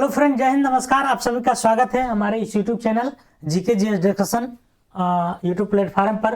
Hello friend, जय हिंद, नमस्कार। आप सभी का स्वागत है हमारे इस YouTube channel GK GS discussion YouTube platform पर।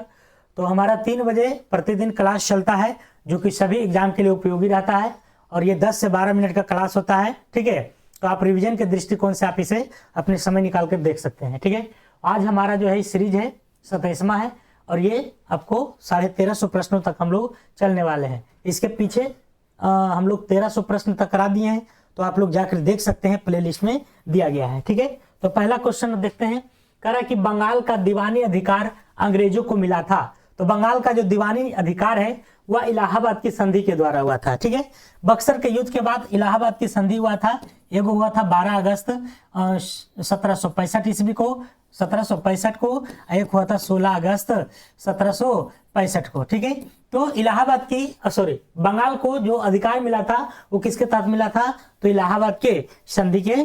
तो हमारा 3 बजे प्रतिदिन क्लास चलता है जो कि सभी एग्जाम के लिए उपयोगी रहता है और ये 10 से 12 मिनट का क्लास होता है। ठीक है, तो आप रिवीजन के दृष्टिकोण से आप इसे अपने समय निकाल कर देख सकते हैं। ठीक है, आज हमारा जो है सीरीज है 27वां है और ये आपको 1350 प्रश्नों तक हम लोग चलने वाले हैं। इसके पीछे हम लोग 1300 प्रश्न तक करा दिए हैं, तो आप लोग जाकर देख सकते हैं, प्लेलिस्ट में दिया गया है। ठीक है, तो पहला क्वेश्चन देखते हैं। कह रहा है कि बंगाल का दीवानी अधिकार अंग्रेजों को मिला था। तो बंगाल का जो दीवानी अधिकार है वह इलाहाबाद की संधि के द्वारा हुआ था। ठीक है, बक्सर के युद्ध के बाद इलाहाबाद की संधि हुआ था। एक हुआ था 12 अगस्त 1765 ईस्वी को 1765 को, एक हुआ था 16 अगस्त 1765 को। ठीक है, तो इलाहाबाद की बंगाल को जो अधिकार मिला था वो किसके तहत मिला था? तो इलाहाबाद के संधि के।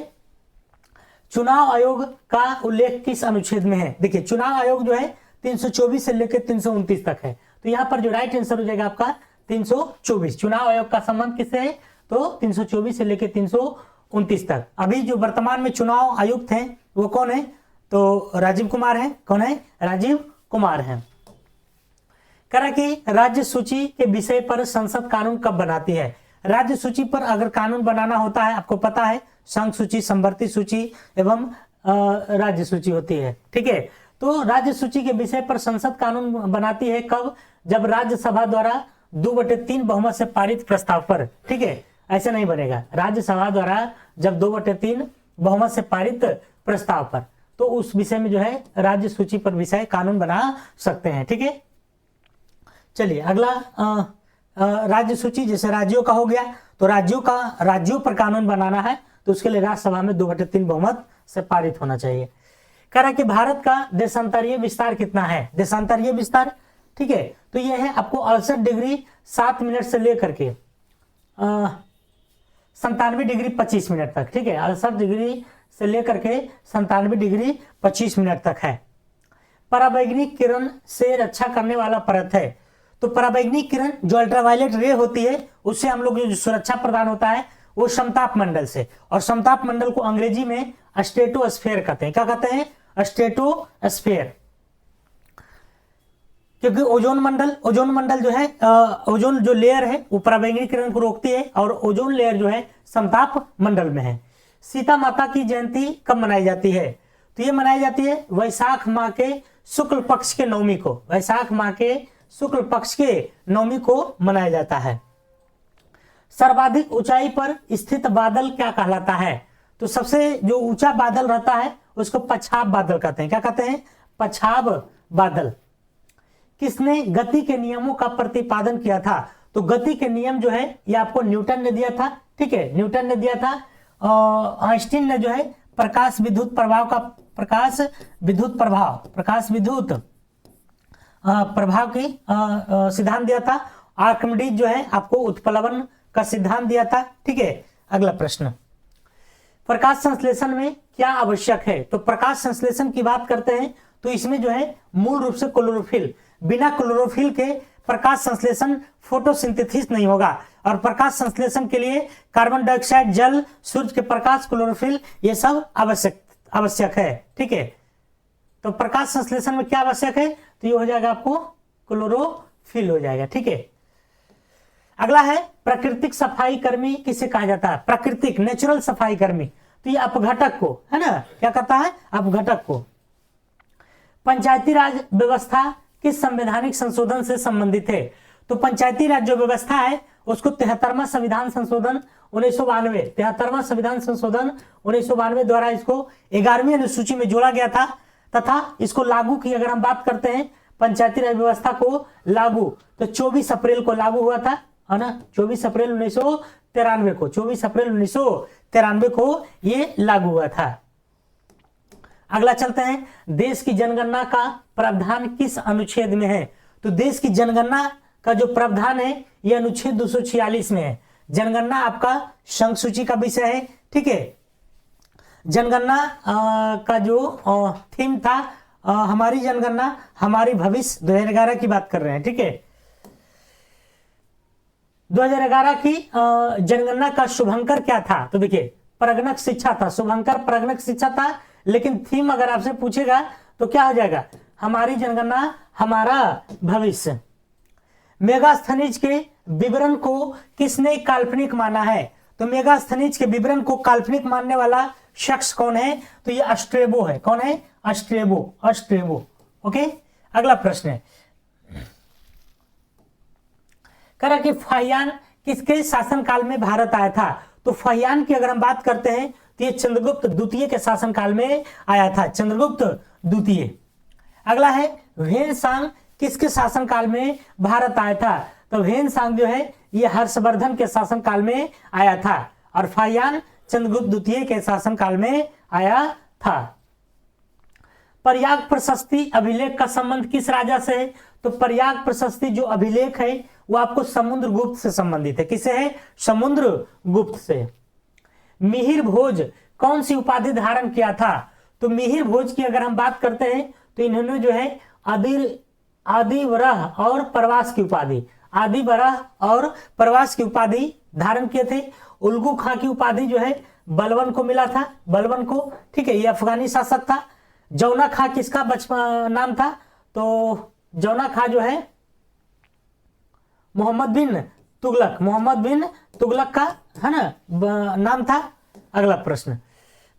चुनाव आयोग का उल्लेख किस अनुच्छेद में है? देखिए, चुनाव आयोग जो है 324 से लेकर 329 तक है। तो यहाँ पर जो राइट आंसर हो जाएगा आपका 324। चुनाव आयोग का संबंध किससे है? तो 324 से लेकर 329 तक। अभी जो वर्तमान में चुनाव आयुक्त हैं वो कौन है? तो राजीव कुमार है। कौन है? राजीव कुमार है। कह रहा कि राज्य सूची के विषय पर संसद कानून कब बनाती है? राज्य सूची पर अगर कानून बनाना होता है, आपको पता है, संघ सूची, संवर्ती सूची एवं राज्य सूची होती है। ठीक है, तो राज्य सूची के विषय पर संसद कानून बनाती है कब? जब राज्यसभा द्वारा 2/3 बहुमत से पारित प्रस्ताव पर। ठीक है, ऐसे नहीं बनेगा। राज्यसभा द्वारा जब 2/3 बहुमत से पारित प्रस्ताव पर, तो उस विषय में जो है राज्य सूची पर विषय कानून बना सकते हैं। ठीक है, चलिए अगला राज्य सूची, जैसे राज्यों का हो गया, तो राज्यों पर कानून बनाना है तो उसके लिए राज्यसभा में 2/3 बहुमत से पारित होना चाहिए। कह रहा है कि भारत का देशांतरीय विस्तार कितना है? देशांतरीय विस्तार, ठीक है, तो यह है आपको 68 डिग्री 7 मिनट से लेकर के 97 डिग्री 25 मिनट तक। ठीक है, 68 डिग्री से लेकर के 97 डिग्री 25 मिनट तक है। पराबैंगनी किरण से रक्षा करने वाला परत है। तो पराबैंगनी किरण जो अल्ट्रावायलेट रे होती है उससे हम लोग जो सुरक्षा प्रदान होता है वो समताप मंडल से, और समताप मंडल को अंग्रेजी में स्ट्रेटोस्फेयर कहते हैं। क्या कहते हैं? स्ट्रेटोस्फेयर। क्योंकि ओजोन मंडल जो है, ओजोन जो लेयर है वो पराबैंगनी किरण को रोकती है और ओजोन लेयर जो है समताप मंडल में है। सीता माता की जयंती कब मनाई जाती है? तो ये मनाई जाती है वैशाख माह के शुक्ल पक्ष के नवमी को। वैशाख माह के शुक्ल पक्ष के नवमी को मनाया जाता है। सर्वाधिक ऊंचाई पर स्थित बादल क्या कहलाता है? तो सबसे जो ऊंचा बादल रहता है उसको पछाब बादल कहते हैं। क्या कहते हैं? पछाब बादल। किसने गति के नियमों का प्रतिपादन किया था? तो गति के नियम जो है ये आपको न्यूटन ने दिया था। ठीक है, न्यूटन ने दिया था। आइंस्टीन ने जो है प्रकाश विद्युत प्रभाव की सिद्धांत दिया था। आर्किमिडीज जो है आपको उत्प्लवन का सिद्धांत दिया था। ठीक है, अगला प्रश्न, प्रकाश संश्लेषण में क्या आवश्यक है? तो प्रकाश संश्लेषण की बात करते हैं तो इसमें जो है मूल रूप से क्लोरोफिल, बिना क्लोरोफिल के प्रकाश संश्लेषण फोटोसिंथेसिस नहीं होगा। और प्रकाश संश्लेषण के लिए कार्बन डाइऑक्साइड, जल, सूर्य के प्रकाश, क्लोरोफिल, ये सब आवश्यक है। ठीक है, तो प्रकाश संश्लेषण में क्या आवश्यक है? तो ये हो जाएगा आपको क्लोरोफिल हो जाएगा। ठीक है, अगला है प्राकृतिक सफाई कर्मी किसे कहा जाता है? प्राकृतिक, नेचुरल सफाई कर्मी, तो ये अपघटक को, है ना, क्या कहता है? अपघटक को। पंचायती राज व्यवस्था किस संवैधानिक संशोधन से संबंधित है? तो पंचायती राज जो व्यवस्था है उसको 73वां संविधान संशोधन 1992, 73वां संविधान संशोधन 1992 द्वारा इसको 11वीं अनुसूची में जोड़ा गया था तथा इसको लागू की अगर हम बात करते हैं पंचायती राज व्यवस्था को लागू, तो 24 अप्रैल को लागू हुआ था, है ना, 24 अप्रैल 1993 को, 24 अप्रैल 1993 को ये लागू हुआ था। अगला चलते हैं, देश की जनगणना का प्रावधान किस अनुच्छेद में है? तो देश की जनगणना का जो प्रावधान है यह अनुच्छेद 246 में है। जनगणना आपका संघ सूची का विषय है। ठीक है, जनगणना का जो थीम था हमारी जनगणना हमारी भविष्य 2011 की बात कर रहे हैं। ठीक है, 2011 की जनगणना का शुभंकर क्या था? तो देखिए प्रगणक शिक्षा था, शुभंकर प्रगणक शिक्षा था। लेकिन थीम अगर आपसे पूछेगा तो क्या हो जाएगा, हमारी जनगणना हमारा भविष्य। मेगास्थनीज के विवरण को किसने काल्पनिक माना है, तो मेगास्थनीज के विवरण को काल्पनिक मानने वाला शख्स कौन है, तो ये अस्ट्रेबो है। कौन है, अस्ट्रेबो। ओके, अगला प्रश्न है, करा कि फाहियान किसके शासनकाल में भारत आया था, तो फाहियान की अगर हम बात करते हैं तो ये चंद्रगुप्त द्वितीय के शासनकाल में आया था, चंद्रगुप्त द्वितीय। अगला है व्हेनसांग किसके शासनकाल में भारत आया था, तो व्हेनसांग जो है ये हर्षवर्धन के शासनकाल में आया था, और फाहियान चंद्रगुप्त द्वितीय के शासनकाल में आया था। प्रयाग प्रशस्ति अभिलेख का संबंध किस राजा से है, तो प्रयाग प्रशस्ति जो अभिलेख है वो आपको समुद्रगुप्त से संबंधित है। किसे है, समुद्रगुप्त से। मिहिर भोज कौन सी उपाधि धारण किया था, तो मिहिर भोज की अगर हम बात करते हैं तो इन्होंने जो है आदिवरह और प्रवास की उपाधि, आदिवरह और प्रवास की उपाधि धारण किए थे। उल्गू खां की उपाधि जो है बलबन को मिला था, बलबन को, ठीक है, ये अफगानी शासक था। जौना खां किसका बचपन नाम था, तो जौना खां जो है मोहम्मद बिन तुगलक का है ना नाम था। अगला प्रश्न,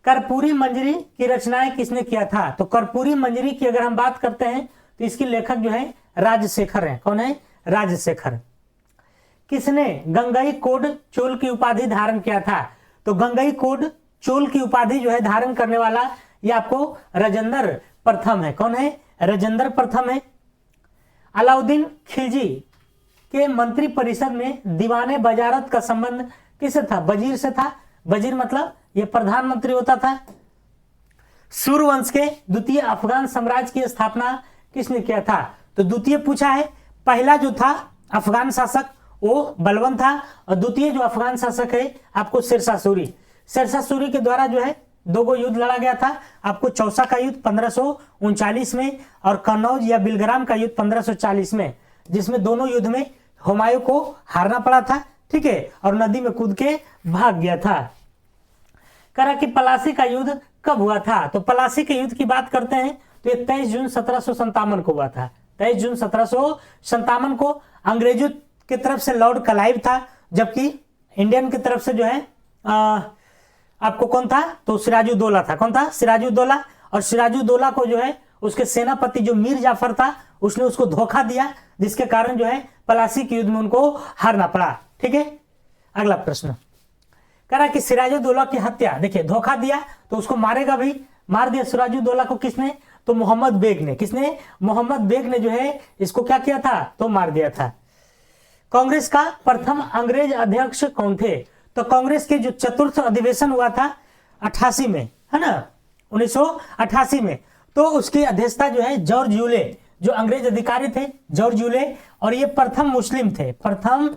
कर्पूरी मंजरी की रचनाएं किसने किया था, तो कर्पूरी मंजरी की अगर हम बात करते हैं तो इसकी लेखक जो है राजशेखर है। कौन है, राजशेखर। किसने गंगई कोड चोल की उपाधि धारण किया था, तो गंगई कोड चोल की उपाधि जो है धारण करने वाला ये आपको राजेंद्र प्रथम है। कौन है, राजेंद्र प्रथम है। अलाउद्दीन खिलजी के मंत्री परिषद में दीवाने वजारत का संबंध किससे था, वजीर से था। वजीर मतलब ये प्रधानमंत्री होता था। सूर्यवंश के द्वितीय अफगान साम्राज्य की स्थापना किसने किया था, तो द्वितीय पूछा है। पहला जो था अफगान शासक वो बलबन था, और द्वितीय जो अफगान शासक है आपको शेरशाह सूरी के द्वारा जो है दो गो युद्ध लड़ा गया था। आपको चौसा का युद्ध 1539 में और कन्नौज या बिलग्राम का युद्ध 1540 में, जिसमें दोनों युद्ध में हुमायूं को हारना पड़ा था, ठीक है, और नदी में कूद के भाग गया था। करा कि पलासी का युद्ध कब हुआ था, तो पलासी के युद्ध की बात करते हैं तो ये 23 जून 1757 को हुआ था। 23 जून 1757 को अंग्रेजों की तरफ से लॉर्ड क्लाइव था, जबकि इंडियन की तरफ से जो है आपको कौन था, तो सिराजुद्दौला था। कौन था, सिराजुद्दौला। और सिराजुद्दौला को जो है उसके सेनापति जो मीर जाफर था उसने उसको धोखा दिया, जिसके कारण जो है पलासी के युद्ध में उनको हारना पड़ा, ठीक है। अगला प्रश्न, कह रहा कि सिराजुद्दौला की हत्या, देखिए धोखा दिया तो उसको मारेगा भी, मार दिया सिराजुद्दौला को किसने, तो मोहम्मद बेग ने। किसने, मोहम्मद बेग ने जो है इसको क्या किया था, तो मार दिया था। कांग्रेस का प्रथम अंग्रेज अध्यक्ष कौन थे, तो कांग्रेस के जो चतुर्थ अधिवेशन हुआ था 88 में, है ना, 1988 में, तो उसकी अध्यक्षता जो है जॉर्ज यूले, जो अंग्रेज अधिकारी थे जॉर्ज यूले, और ये प्रथम मुस्लिम थे। प्रथम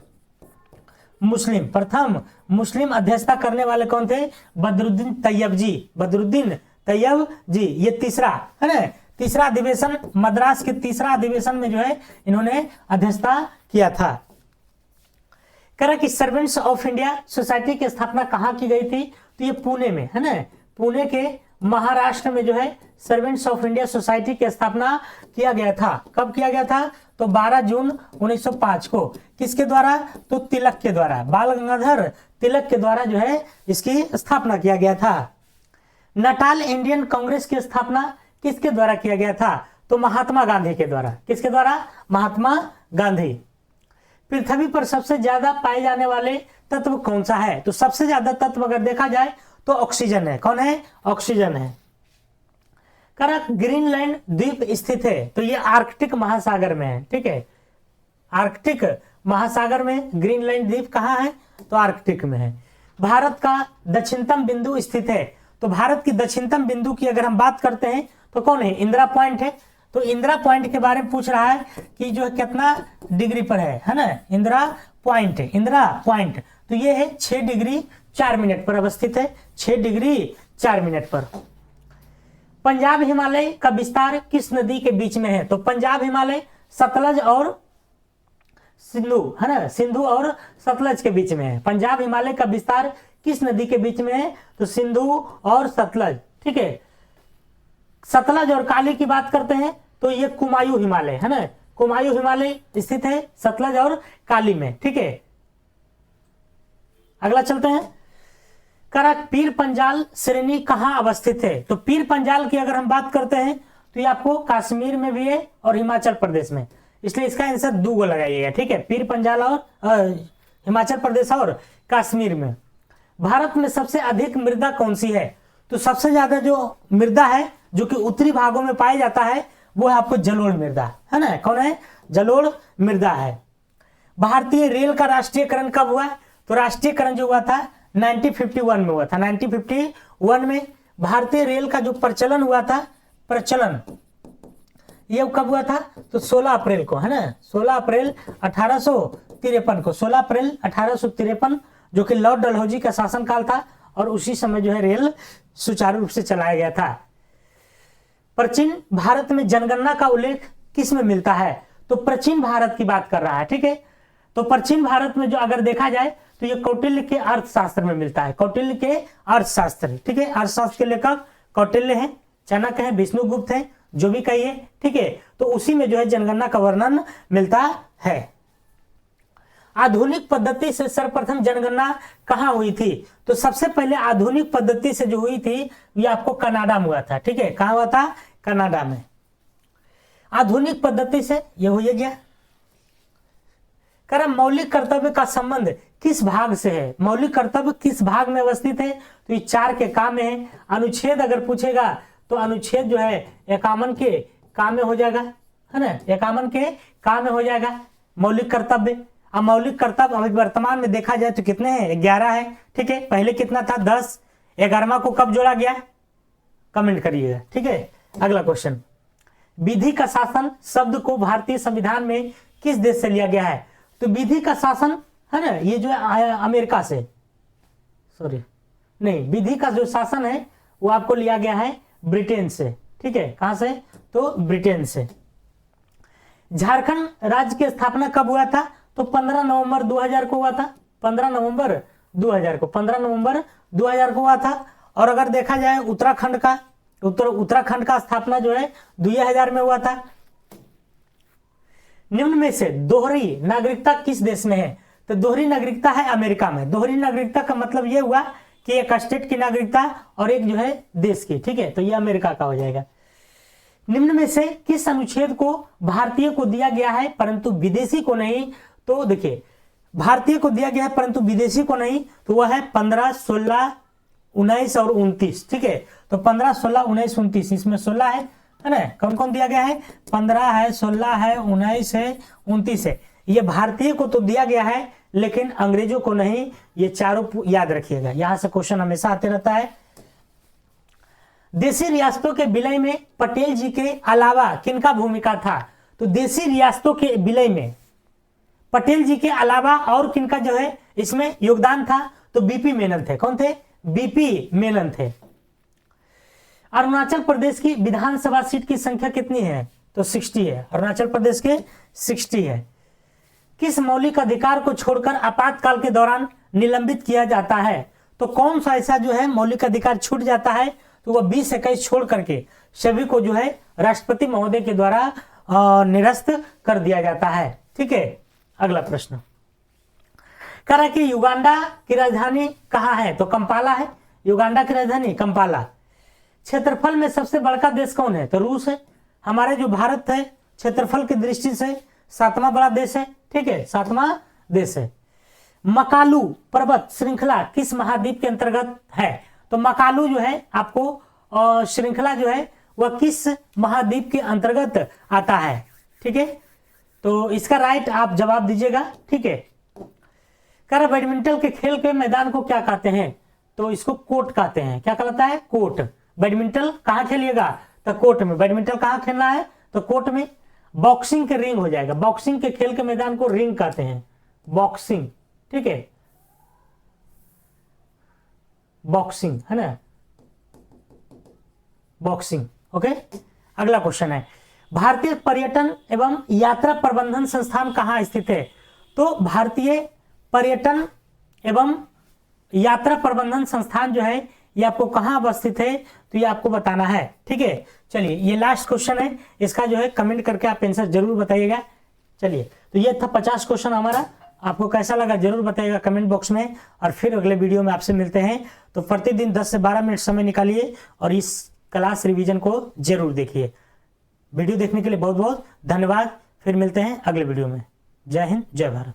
मुस्लिम अध्यक्षता करने वाले कौन थे, बदरुद्दीन तैयब जी। ये तीसरा है ना, तीसरा अधिवेशन, मद्रास के तीसरा अधिवेशन में जो है इन्होंने अध्यक्षता किया था। कह रहा कि सर्वेंट्स ऑफ इंडिया सोसाइटी की स्थापना कहाँ की गई थी, तो ये पुणे में, है ना, पुणे के महाराष्ट्र में जो है सर्वेंट्स ऑफ इंडिया सोसाइटी की स्थापना किया गया था। कब किया गया था, तो 12 जून 1905 को। किसके द्वारा, तो तिलक के द्वारा, बाल गंगाधर तिलक के द्वारा जो है इसकी स्थापना किया गया था। नटाल इंडियन कांग्रेस की स्थापना किसके द्वारा किया गया था, तो महात्मा गांधी के द्वारा। किसके द्वारा, महात्मा गांधी। पृथ्वी पर सबसे ज्यादा पाए जाने वाले तत्व कौन सा है, तो सबसे ज्यादा तत्व अगर देखा जाए तो ऑक्सीजन है। कौन है, ऑक्सीजन है। करक ग्रीनलैंड द्वीप स्थित है, तो ये आर्कटिक महासागर में है, ठीक है, आर्कटिक महासागर में ग्रीनलैंड द्वीप कहाँ है, तो आर्कटिक में है। भारत का दक्षिणतम बिंदु स्थित है, तो भारत की दक्षिणतम बिंदु की अगर हम बात करते हैं तो कौन है, इंदिरा पॉइंट है। तो इंदिरा पॉइंट के बारे में पूछ रहा है कि जो है कितना डिग्री पर है ना, इंदिरा पॉइंट है, इंदिरा पॉइंट, तो ये है 6 डिग्री 4 मिनट पर अवस्थित है, 6 डिग्री 4 मिनट पर। पंजाब हिमालय का विस्तार किस नदी के बीच में है, तो पंजाब हिमालय सतलज और सिंधु, है ना, सिंधु और सतलज के बीच में है। पंजाब हिमालय का विस्तार किस नदी के बीच में है? तो सिंधु और सतलज। ठीक है, सतलज और काली की बात करते हैं तो ये कुमायूं हिमालय है ना, कुमायूं हिमालय स्थित है सतलज और काली में। ठीक है, अगला चलते हैं। पीर पंजाल श्रेणी कहाँ अवस्थित है? तो पीर पंजाल की अगर हम बात करते हैं तो ये आपको कश्मीर में भी है और हिमाचल प्रदेश में, इसलिए इसका आंसर 2 गो लगाइएगा। ठीक है, पीर पंजाल और हिमाचल प्रदेश और कश्मीर में। भारत में सबसे अधिक मृदा कौन सी है? तो सबसे ज्यादा जो मृदा है जो कि उत्तरी भागों में पाया जाता है वो है आपको जलोढ़ मृदा, है ना। कौन है? जलोढ़ मृदा है। भारतीय रेल का राष्ट्रीयकरण कब हुआ? तो राष्ट्रीयकरण जो हुआ था 1951 में हुआ था। 1951 में भारतीय रेल का जो प्रचलन हुआ था, प्रचलन ये कब हुआ था? तो 16 अप्रैल को, है ना, 16 अप्रैल 1853 को, 16 अप्रैल 1853 जो कि लॉर्ड डलहौजी का शासनकाल था और उसी समय जो है रेल सुचारू रूप से चलाया गया था। प्राचीन भारत में जनगणना का उल्लेख किस में मिलता है? तो प्राचीन भारत की बात कर रहा है। ठीक है, तो प्राचीन भारत में जो अगर देखा जाए तो ये कौटिल्य के अर्थशास्त्र में मिलता है, कौटिल्य के अर्थशास्त्र। ठीक है, अर्थशास्त्र के लेखक कौटिल्य हैं, चाणक्य हैं, विष्णुगुप्त हैं, जो भी कहिए। ठीक है, तो उसी में जो है जनगणना का वर्णन मिलता है। आधुनिक पद्धति से सर्वप्रथम जनगणना कहाँ हुई थी? तो सबसे पहले आधुनिक पद्धति से जो हुई थी ये आपको कनाडा में हुआ था। ठीक है, कहाँ हुआ था? कनाडा में। आधुनिक पद्धति से ये हो गया। मौलिक कर्तव्य का संबंध किस भाग से है? मौलिक कर्तव्य किस भाग में अवस्थित है? तो ये 4 के काम में है। अनुच्छेद अगर पूछेगा तो अनुच्छेद जो है 51 के काम में हो जाएगा, है ना, 51 के काम में हो जाएगा मौलिक कर्तव्य। अब मौलिक कर्तव्य अभी वर्तमान में देखा जाए तो कितने हैं? 11 है। ठीक है, पहले कितना था? 10। 11वां को कब जोड़ा गया? कमेंट करिएगा। ठीक है, अगला क्वेश्चन। विधि का शासन शब्द को भारतीय संविधान में किस देश से लिया गया है? तो विधि का शासन है ना, ये जो है अमेरिका से, सॉरी नहीं, विधि का जो शासन है वो आपको लिया गया है ब्रिटेन से। ठीक है, कहां से? तो ब्रिटेन से। झारखंड राज्य की स्थापना कब हुआ था? तो 15 नवंबर 2000 को हुआ था। 15 नवंबर 2000 को, 15 नवंबर 2000 को हुआ था। और अगर देखा जाए उत्तराखंड का, उत्तराखंड का स्थापना जो है 2000 में हुआ था। निम्न में से दोहरी नागरिकता किस देश में है? तो दोहरी नागरिकता है अमेरिका में। दोहरी नागरिकता का मतलब यह हुआ कि एक स्टेट की नागरिकता और एक जो है देश की। ठीक है, तो यह अमेरिका का हो जाएगा। निम्न में से किस अनुच्छेद को भारतीय को दिया गया है परंतु विदेशी को नहीं? तो देखिए, भारतीय को दिया गया है परंतु विदेशी को नहीं, तो वह है 15, 16, 19 और 29। ठीक है, तो 15, 16, 19, 29, इसमें 16 है ना। कौन कौन दिया गया है? 15 है, 16 है, 19 है, 29 है। ये भारतीय को तो दिया गया है लेकिन अंग्रेजों को नहीं। ये चारों याद रखिएगा, यहां से क्वेश्चन हमेशा आते रहता है। देशी रियासतों के विलय में पटेल जी के अलावा किनका भूमिका था? तो देशी रियासतों के विलय में पटेल जी के अलावा और किनका जो है इसमें योगदान था? तो बीपी मेनन थे। कौन थे? बीपी मेनन थे। अरुणाचल प्रदेश की विधानसभा सीट की संख्या कितनी है? तो 60 है। अरुणाचल प्रदेश के 60 है। किस मौलिक अधिकार को छोड़कर आपातकाल के दौरान निलंबित किया जाता है? तो कौन सा ऐसा जो है मौलिक अधिकार छूट जाता है? तो वह 20-21 छोड़ करके सभी को जो है राष्ट्रपति महोदय के द्वारा निरस्त कर दिया जाता है। ठीक है, अगला प्रश्न। कह रहा है कि युगांडा की राजधानी कहाँ है? तो कंपाला है। युगांडा की राजधानी कंपाला। क्षेत्रफल में सबसे बड़ा देश कौन है? तो रूस है। हमारे जो भारत है क्षेत्रफल की दृष्टि से 7वां बड़ा देश है। ठीक है, 7वां देश है। मकालू पर्वत श्रृंखला किस महाद्वीप के अंतर्गत है? तो मकालू जो है आपको श्रृंखला जो है वह किस महाद्वीप के अंतर्गत आता है? ठीक है, तो इसका राइट आप जवाब दीजिएगा। ठीक है, कह रहा बैडमिंटन के खेल के मैदान को क्या कहते हैं? तो इसको कोर्ट कहते हैं। क्या कहलाता है? कोर्ट। बैडमिंटन कहाँ खेलिएगा? तो कोर्ट में। बैडमिंटन कहाँ खेलना है? तो कोर्ट में। बॉक्सिंग के रिंग हो जाएगा। बॉक्सिंग के खेल के मैदान को रिंग कहते हैं, बॉक्सिंग। ठीक है, बॉक्सिंग है ना, बॉक्सिंग। ओके, अगला क्वेश्चन है भारतीय पर्यटन एवं यात्रा प्रबंधन संस्थान कहाँ स्थित है? तो भारतीय पर्यटन एवं यात्रा प्रबंधन संस्थान जो है ये आपको कहाँ अवस्थित है, तो ये आपको बताना है। ठीक है, चलिए ये लास्ट क्वेश्चन है, इसका जो है कमेंट करके आप आंसर जरूर बताइएगा। चलिए, तो ये था 50 क्वेश्चन हमारा। आपको कैसा लगा जरूर बताइएगा कमेंट बॉक्स में, और फिर अगले वीडियो में आपसे मिलते हैं। तो प्रतिदिन 10 से 12 मिनट समय निकालिए और इस क्लास रिवीजन को जरूर देखिए। वीडियो देखने के लिए बहुत बहुत धन्यवाद। फिर मिलते हैं अगले वीडियो में। जय हिंद, जय भारत।